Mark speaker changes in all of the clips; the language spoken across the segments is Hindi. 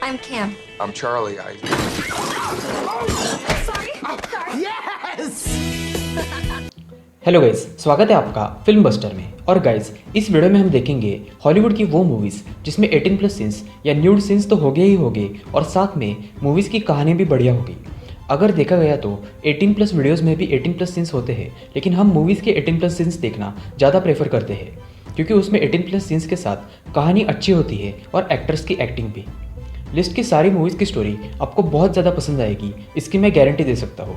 Speaker 1: I'm Cam.
Speaker 2: I'm Charlie.
Speaker 1: Sorry.
Speaker 3: Yes!
Speaker 4: Hello guys, स्वागत है आपका फिल्म बस्टर में। और गाइस, इस वीडियो में हम देखेंगे हॉलीवुड की वो मूवीज़ जिसमें 18+ सीन्स या न्यूड सीन्स तो हो गए ही होंगे और साथ में मूवीज़ की कहानी भी बढ़िया होगी। अगर देखा गया तो 18+ वीडियोज़ में भी 18+ सीन्स होते हैं, लेकिन हम मूवीज़ के 18+ सीन्स देखना ज़्यादा प्रेफर करते हैं क्योंकि उसमें 18+ सीन्स के साथ कहानी अच्छी होती है और एक्टर्स की एक्टिंग भी। लिस्ट की सारी मूवीज़ की स्टोरी आपको बहुत ज़्यादा पसंद आएगी, इसकी मैं गारंटी दे सकता हूँ।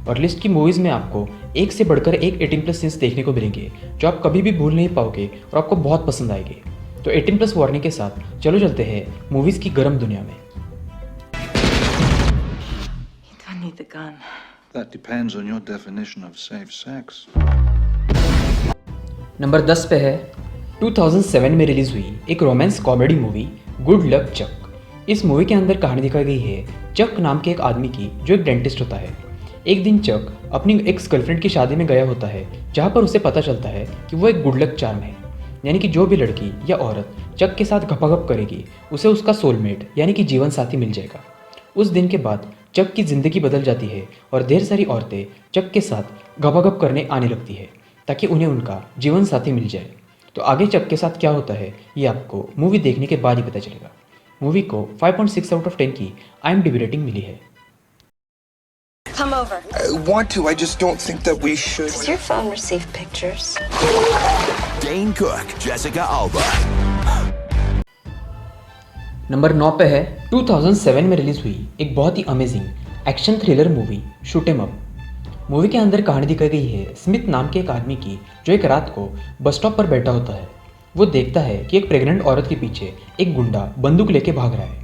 Speaker 4: और लिस्ट की मूवीज़ में आपको एक से बढ़कर एक 18+ सीन्स देखने को मिलेंगे जो आप कभी भी भूल नहीं पाओगे और आपको बहुत पसंद आएंगे। तो 18+ वार्निंग के साथ चलो चलते हैं मूवीज़ की गर्म दुनिया में।
Speaker 5: You don't need the gun.
Speaker 6: That depends on your definition of safe sex.
Speaker 4: Number 10 पे है 2007 में रिलीज़ हुई एक romance comedy movie Good Luck Chuck. इस मूवी के अंदर कहानी दिखाई गई है चक नाम के एक आदमी की जो एक डेंटिस्ट होता है। एक दिन चक अपनी एक्स गर्लफ्रेंड की शादी में गया होता है जहाँ पर उसे पता चलता है कि वो एक गुड लक चार्म है, यानी कि जो भी लड़की या औरत चक के साथ घपाघप करेगी उसे उसका सोलमेट यानी कि जीवन साथी मिल जाएगा। उस दिन के बाद चक की ज़िंदगी बदल जाती है और ढेर सारी औरतें चक के साथ घपाघप करने आने लगती है ताकि उन्हें उनका जीवन साथी मिल जाए। तो आगे चक के साथ क्या होता है ये आपको मूवी देखने के बाद ही पता चलेगा। मूवी को 5.6 आउट ऑफ 10 की IMDb रेटिंग मिली है।
Speaker 1: Come over.
Speaker 2: I want to. I just don't think that we should.
Speaker 1: Does your phone receive pictures?
Speaker 7: Dane Cook, Jessica Alba.
Speaker 4: Number 9 पे है 2007 में रिलीज हुई एक बहुत ही amazing action thriller movie shoot 'M up. Movie के अंदर कहानी दिखाई गई है स्मिथ नाम के एक आदमी की जो एक रात को बस स्टॉप पर बैठा होता है। वो देखता है कि एक प्रेग्नेंट औरत के पीछे एक गुंडा बंदूक लेके भाग रहा है।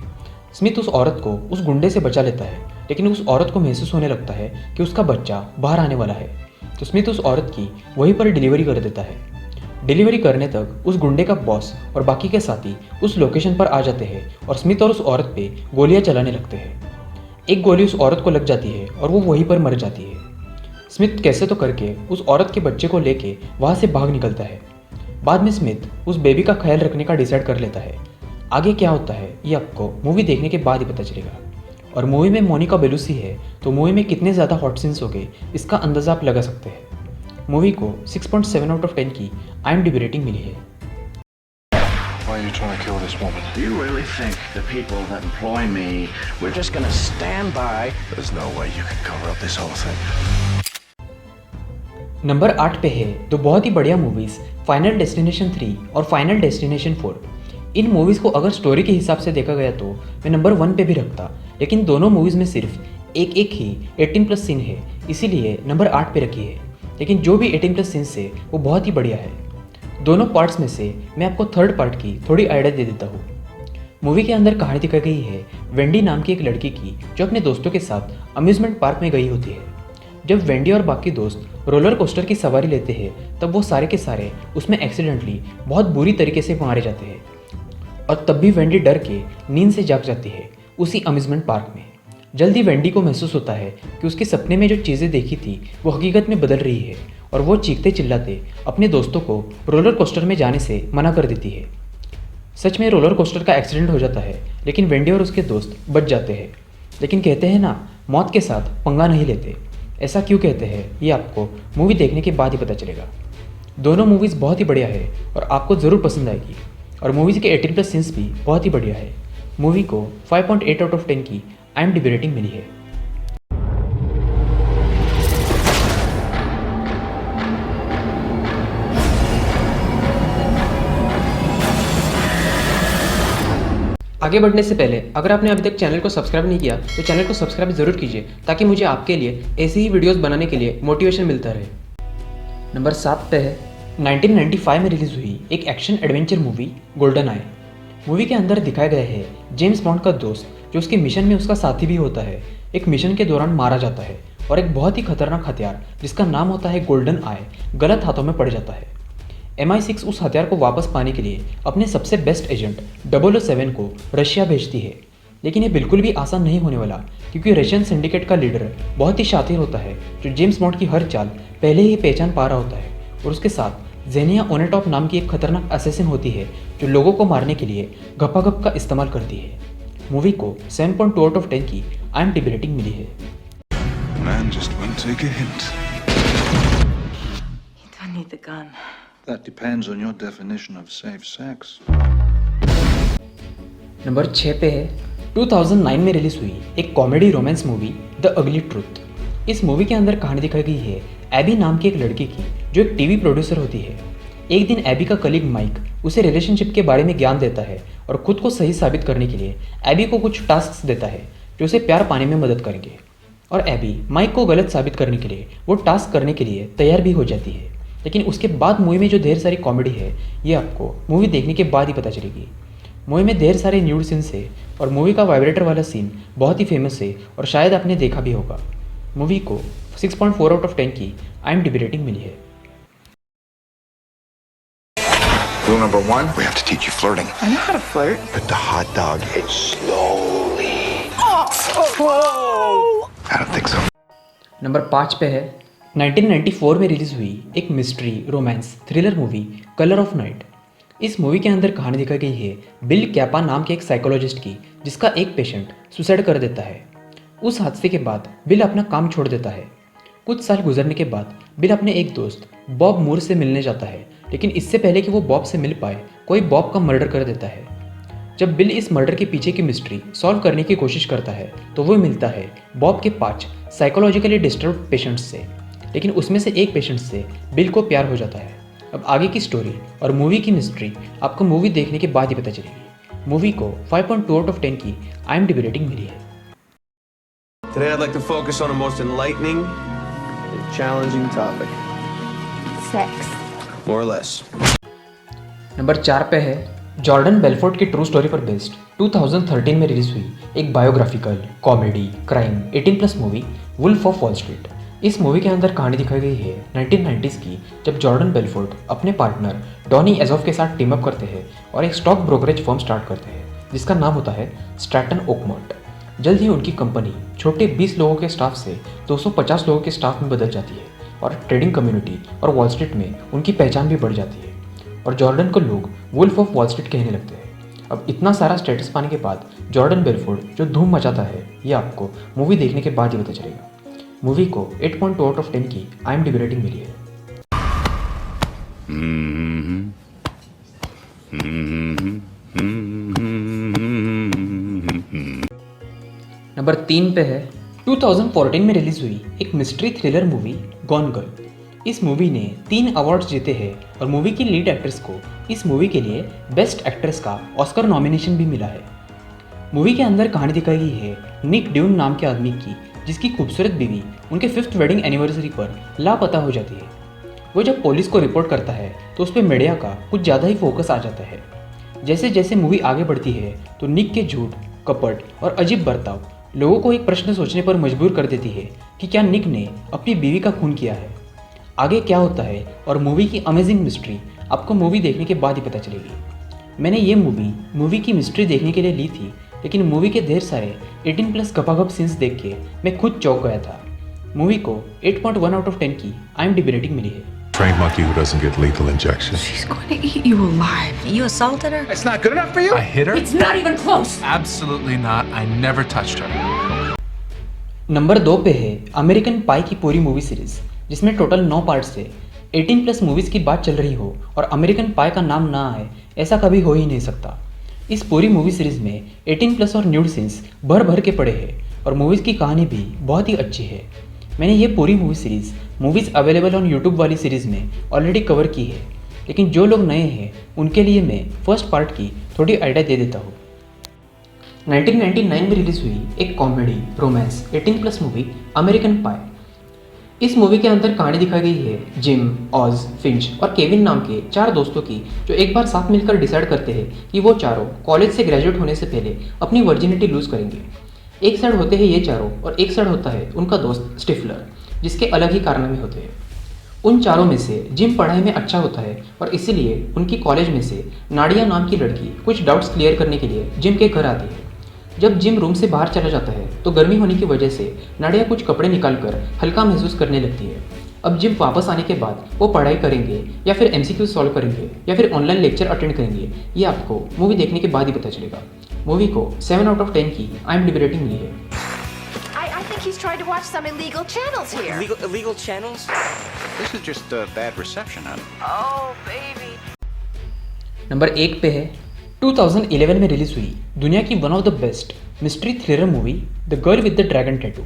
Speaker 4: स्मिथ उस औरत को उस गुंडे से बचा लेता है, लेकिन उस औरत को महसूस होने लगता है कि उसका बच्चा बाहर आने वाला है। तो स्मिथ उस औरत की वहीं पर डिलीवरी कर देता है। डिलीवरी करने तक उस गुंडे का बॉस और बाकी के साथी उस लोकेशन पर आ जाते हैं और स्मिथ और उस औरत पे गोलियां चलाने लगते हैं। एक गोली उस औरत को लग जाती है और वो वहीं पर मर जाती है। स्मिथ कैसे तो करके उस औरत के बच्चे को लेके वहाँ से भाग निकलता है। बाद में स्मिथ उस बेबी का ख्याल रखने का डिसाइड कर लेता है। आगे क्या होता है ये आपको मूवी देखने के बाद ही पता चलेगा। और मूवी में मोनिका बेलुसी है तो मूवी में कितने ज़्यादा हॉट सीन्स हो गए इसका अंदाज़ा आप लगा सकते हैं। मूवी को 6.7 आउट ऑफ 10 की IMDb रेटिंग मिली है।
Speaker 6: Why are you trying to kill this woman?
Speaker 7: Do you really think the people that employ me were just gonna stand by?
Speaker 6: There's no way you can cover up this whole thing.
Speaker 4: Number 8 पे है दो बहुत ही बढ़िया मूवीज़ फाइनल डेस्टिनेशन 3 और फाइनल डेस्टिनेशन 4। इन मूवीज़ को अगर स्टोरी के हिसाब से देखा गया तो मैं नंबर 1 पे भी रखता, लेकिन दोनों मूवीज़ में सिर्फ एक ही 18+ सीन है, इसीलिए नंबर 8 पे रखी है। लेकिन जो भी 18+ सीन्स है वो बहुत ही बढ़िया है। दोनों पार्ट्स में से मैं आपको थर्ड पार्ट की थोड़ी आइडिया दे देता हूँ। मूवी के अंदर कहानी दिखाई गई है वेंडी नाम की एक लड़की की जो अपने दोस्तों के साथ अम्यूज़मेंट पार्क में गई होती है। जब वेंडी और बाकी दोस्त रोलर कोस्टर की सवारी लेते हैं तब वो सारे के सारे उसमें एक्सीडेंटली बहुत बुरी तरीके से मारे जाते हैं और तब भी वेंडी डर के नींद से जाग जाती है उसी अम्यूज़मेंट पार्क में। जल्दी वेंडी को महसूस होता है कि उसके सपने में जो चीज़ें देखी थी वो हकीकत में बदल रही है और वो चीखते चिल्लाते अपने दोस्तों को रोलर कोस्टर में जाने से मना कर देती है। सच में रोलर कोस्टर का एक्सीडेंट हो जाता है, लेकिन वेंडी और उसके दोस्त बच जाते हैं। लेकिन कहते हैं ना, मौत के साथ पंगा नहीं लेते। ऐसा क्यों कहते हैं ये आपको मूवी देखने के बाद ही पता चलेगा। दोनों मूवीज़ बहुत ही बढ़िया है और आपको ज़रूर पसंद आएगी। और मूवीज़ के 18+ सीन्स भी बहुत ही बढ़िया है। मूवी को 5.8 आउट ऑफ 10 की IMDb रेटिंग मिली है। आगे बढ़ने से पहले अगर आपने अभी तक चैनल को सब्सक्राइब नहीं किया तो चैनल को सब्सक्राइब जरूर कीजिए ताकि मुझे आपके लिए ऐसी ही वीडियोस बनाने के लिए मोटिवेशन मिलता रहे। नंबर 7 पे है 1995 में रिलीज हुई एक एक्शन एडवेंचर मूवी गोल्डन आय। मूवी के अंदर दिखाया गया है जेम्स बॉन्ड का दोस्त जो उसके मिशन में उसका साथी भी होता है, एक मिशन के दौरान मारा जाता है और एक बहुत ही खतरनाक हथियार जिसका नाम होता है गोल्डन आय गलत हाथों में पड़ जाता है। MI6 उस हथियार को वापस पाने के लिए अपने सबसे बेस्ट एजेंट 007 को रशिया भेजती है, लेकिन ये बिल्कुल भी आसान नहीं होने वाला क्योंकि रशियन सिंडिकेट का लीडर बहुत ही शातिर होता है जो जेम्स बॉन्ड की हर चाल पहले ही पहचान पा रहा होता है। और उसके साथ जेनिया ओनेटॉप नाम की एक खतरनाक असैसिन होती है जो लोगों को मारने के लिए घपाघप का इस्तेमाल करती है। मूवी को 7.2 आउट ऑफ 10 की IMDb रेटिंग मिली है।
Speaker 6: Man just won't take a hint.
Speaker 5: You don't need the gun.
Speaker 6: That depends on your definition of safe sex.
Speaker 4: Number 6 पे है 2009 में रिलीज हुई एक comedy romance movie the ugly truth. इस मूवी के अंदर कहानी दिखाई गई है एबी नाम की एक लड़की की जो एक टीवी प्रोड्यूसर होती है। एक दिन एबी का कलीग माइक उसे रिलेशनशिप के बारे में ज्ञान देता है और खुद को सही साबित करने के लिए एबी को कुछ टास्क देता है जो उसे प्यार पाने में मदद करेंगे। और एबी माइक को गलत साबित करने के लिए वो टास्क करने के लिए तैयार भी हो जाती है। लेकिन उसके बाद मूवी में जो ढेर सारी कॉमेडी है ये आपको मूवी देखने के बाद ही पता चलेगी। मूवी में ढेर सारे न्यूड सीन्स है और मूवी का वाइब्रेटर वाला सीन बहुत ही फेमस है और शायद आपने देखा भी होगा। मूवी को 6.4 आउट ऑफ 10 की IMDb रेटिंग मिली है।
Speaker 2: Rule number 1, we have to teach you flirting.
Speaker 5: I know how to flirt.
Speaker 2: Put the hot dog in slowly. I don't think so.
Speaker 4: Number 5 पे है 1994 में रिलीज हुई एक mystery romance thriller movie colour of night. इस मूवी के अंदर कहानी दिखाई गई है बिल कैपा नाम के एक साइकोलॉजिस्ट की जिसका एक पेशेंट सुसाइड कर देता है। उस हादसे के बाद बिल अपना काम छोड़ देता है। कुछ साल गुजरने के बाद बिल अपने एक दोस्त बॉब मूर से मिलने जाता है, लेकिन इससे पहले कि वो बॉब से मिल पाए कोई बॉब का मर्डर कर देता है। जब बिल इस मर्डर के पीछे की मिस्ट्री सॉल्व करने की कोशिश करता है तो वो मिलता है बॉब के 5 साइकोलॉजिकली डिस्टर्ब पेशेंट्स से, लेकिन उसमें से एक पेशेंट से बिल को प्यार हो जाता है। अब आगे की स्टोरी और मूवी की मिस्ट्री आपको मूवी देखने के बाद ही पता चलेगी। मूवी को 5.2 आउट ऑफ 10 की IMDb रेटिंग मिली है।
Speaker 3: Today I'd like to focus on a most enlightening and challenging topic.
Speaker 1: Sex.
Speaker 3: More or less.
Speaker 4: Number 4 पे है जॉर्डन बेलफोर्ड की ट्रू स्टोरी पर बेस्ड 2013 में रिलीज हुई एक biographical comedy crime 18+ movie Wolf of Wall Street. इस मूवी के अंदर कहानी दिखाई गई है 1990s की, जब जॉर्डन बेलफोर्ड अपने पार्टनर डॉनी एजॉफ के साथ टीम अप करते हैं और एक स्टॉक ब्रोकरेज फर्म स्टार्ट करते हैं जिसका नाम होता है स्ट्रैटन ओकमर्ट। जल्द ही उनकी कंपनी छोटे 20 लोगों के स्टाफ से 250 लोगों के स्टाफ में बदल जाती है और ट्रेडिंग कम्युनिटी और वॉल स्ट्रीट में उनकी पहचान भी बढ़ जाती है और जॉर्डन को लोग वुल्फ ऑफ वॉल स्ट्रीट कहने लगते हैं। अब इतना सारा स्टेटस पाने के बाद जॉर्डन बेलफोर्ड जो धूम मचाता है ये आपको मूवी देखने के बाद ही पता चलेगा। मूवी को 8.2 आउट ऑफ 10 की IMDb रेटिंग मिली है। नंबर 3 पे है 2014 में रिलीज हुई एक mystery thriller movie gone girl. इस मूवी ने 3 अवार्ड्स जीते हैं और मूवी की लीड एक्ट्रेस को इस मूवी के लिए बेस्ट एक्ट्रेस का ऑस्कर नॉमिनेशन भी मिला है। मूवी के अंदर कहानी दिखाई गई है निक ड्यून नाम के आदमी की जिसकी खूबसूरत बीवी उनके 5th वेडिंग एनिवर्सरी पर लापता हो जाती है। वो जब पुलिस को रिपोर्ट करता है तो उस पर मीडिया का कुछ ज़्यादा ही फोकस आ जाता है। जैसे जैसे मूवी आगे बढ़ती है तो निक के झूठ, कपट और अजीब बर्ताव लोगों को एक प्रश्न सोचने पर मजबूर कर देती है कि क्या निक ने अपनी बीवी का खून किया है। आगे क्या होता है और मूवी की अमेजिंग मिस्ट्री आपको मूवी देखने के बाद ही पता चलेगी। मैंने ये मूवी की मिस्ट्री देखने के लिए ली थी, लेकिन मूवी के ढेर सारे 18+ गपागप सीन्स देख के मैं खुद चौंक गया था। मूवी को 8.1 आउट ऑफ 10 की IMDb रेटिंग मिली है।
Speaker 8: Trained monkey who doesn't get lethal injections.
Speaker 5: She's going to eat you alive.
Speaker 1: You assaulted her?
Speaker 2: It's not good enough for you?
Speaker 8: I hit her?
Speaker 5: It's not even close.
Speaker 8: Absolutely not. I never touched her.
Speaker 4: Number 2 पे है अमेरिकन पाई की पूरी मूवी सीरीज, जिसमें टोटल 9 पार्ट्स से 18+ मूवीज़ की बात चल रही हो और अमेरिकन पाई का नाम ना आए ऐसा कभी हो ही नहीं सकता। इस पूरी मूवी सीरीज़ में 18+ और न्यूड सीन्स भर भर के पड़े हैं और मूवीज़ की कहानी भी बहुत ही अच्छी है। मैंने ये पूरी movie series movies available on YouTube वाली सीरीज़ में ऑलरेडी कवर की है, लेकिन जो लोग नए हैं उनके लिए मैं फर्स्ट पार्ट की थोड़ी आइडिया दे देता हूँ। 1999 में रिलीज हुई एक कॉमेडी रोमांस 18+ मूवी अमेरिकन पाई। इस मूवी के अंदर कहानी दिखाई गई है जिम, ऑज, फिंच और केविन नाम के 4 दोस्तों की जो एक बार साथ मिलकर डिसाइड करते हैं कि वो चारों कॉलेज से ग्रेजुएट होने से पहले अपनी वर्जिनिटी लूज़ करेंगे। एक साइड होते हैं ये चारों और एक साइड होता है उनका दोस्त स्टिफलर, जिसके अलग ही कारनामे होते हैं। उन चारों में से जिम पढ़ाई में अच्छा होता है और इसीलिए उनकी कॉलेज में से नाडिया नाम की लड़की कुछ डाउट्स क्लियर करने के लिए जिम के घर आती है। जब जिम रूम से बाहर चला जाता है तो गर्मी होने की वजह से नाडिया कुछ कपड़े निकालकर हल्का महसूस करने लगती है। अब जिम वापस आने के बाद वो पढ़ाई करेंगे या फिर MCQ सॉल्व करेंगे या फिर ऑनलाइन लेक्चर अटेंड करेंगे, ये आपको मूवी देखने के बाद ही पता चलेगा। मूवी को 7 आउट ऑफ 10 की IMDb रेटिंग मिली है।
Speaker 1: I think he's trying to watch some illegal channels here.
Speaker 9: Illegal channels?
Speaker 2: This is just bad reception, honey.
Speaker 1: Oh, baby.
Speaker 4: Number 1 पे है 2011 में रिलीज हुई दुनिया की one of the best mystery thriller movie the girl with the dragon tattoo.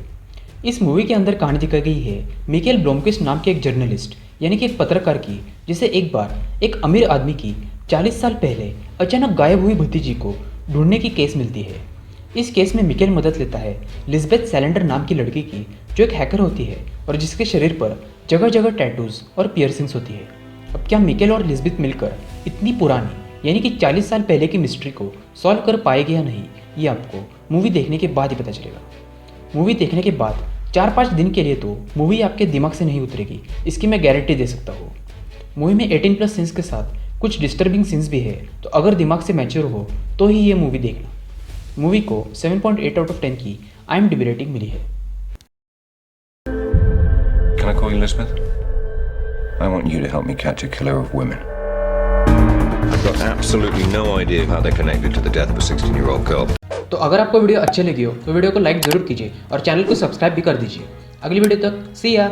Speaker 4: इस मूवी के अंदर कहानी दिखाई गई है मिकेल ब्लोमक्विस्ट नाम के एक जर्नलिस्ट यानी कि एक पत्रकार की, जिसे एक बार एक अमीर आदमी की 40 साल पहले अचानक गायब हुई भतीजी को ढूंढने की केस मिलती है। इस केस में मिकेल मदद लेता है लिज़बेथ सैलेंडर नाम की लड़की की, जो एक हैकर होती है और जिसके शरीर पर जगह जगह टैटूज और पियर्सिंग्स होती है। अब क्या मिकेल और लिज़बेथ मिलकर इतनी पुरानी यानी कि 40 साल पहले की मिस्ट्री को सॉल्व कर पाएगी या नहीं, ये आपको मूवी देखने के बाद ही पता चलेगा। मूवी देखने के बाद 4-5 दिन के लिए तो मूवी आपके दिमाग से नहीं उतरेगी, इसकी मैं गारंटी दे सकता हूँ। मूवी में 18+ सीन्स के साथ कुछ डिस्टर्बिंग सीन्स भी है, तो अगर दिमाग से मैच्योर हो तो ही ये मूवी देखना। मूवी को 7.8 आउट ऑफ 10 की IMDb रेटिंग मिली है।
Speaker 2: Can I call you Elizabeth? I want you to help me catch a killer of women.
Speaker 10: I've got absolutely no idea how they're connected to the death of a 16-year-old girl.
Speaker 4: तो अगर आपको वीडियो अच्छी लगी हो तो वीडियो को लाइक ज़रूर कीजिए और चैनल को सब्सक्राइब भी कर दीजिए। अगली वीडियो तक सी या।